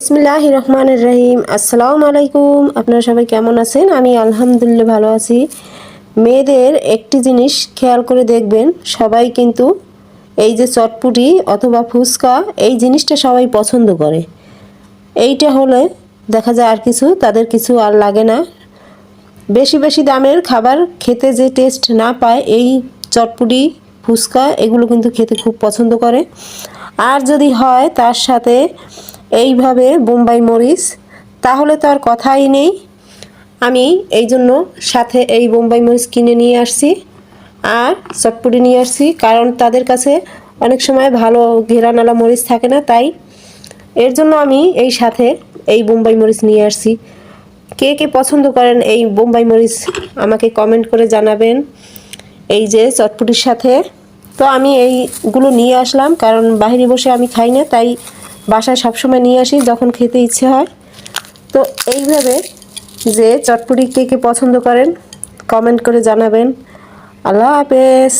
বিসমিল্লাহির রহমানির রহিম। আসসালামু আলাইকুম। আপনারা সবাই কেমন আছেন? আমি আলহামদুলিল্লাহ ভালো আছি। মেয়েদের একটি জিনিস খেয়াল করে দেখবেন, সবাই কিন্তু এই যে চটপুটি অথবা ফুচকা এই জিনিসটা সবাই পছন্দ করে। এইটা হলে দেখা যায় আর কিছু তাদের কিছু আর লাগে না। বেশি বেশি দামের খাবার খেতে যে টেস্ট না পায়, এই চটপুটি ফুচকা এগুলো কিন্তু খেতে খুব পছন্দ করে। আর যদি হয় তার সাথে এইভাবে বোম্বাই মরিচ, তাহলে তো আর কথাই নেই। আমি এই জন্য সাথে এই বোম্বাই মরিচ কিনে নিয়ে আসছি আর চটপুটি নিয়ে আসছি, কারণ তাদের কাছে অনেক সময় ভালো ঘেরানালা মরিচ থাকে না, তাই এর জন্য আমি এই সাথে এই বোম্বাই মরিচ নিয়ে আসছি। কে কে পছন্দ করেন এই বোম্বাই মরিচ আমাকে কমেন্ট করে জানাবেন এই যে চটপুটির সাথে। তো আমি এইগুলো নিয়ে আসলাম, কারণ বাইরে বসে আমি খাই না, তাই বাসায় সবসময় নিয়ে আসি যখন খেতে ইচ্ছে হয়। তো এইভাবে যে চটপুটি কে কে পছন্দ করেন কমেন্ট করে জানাবেন। আল্লাহ হাফেজ।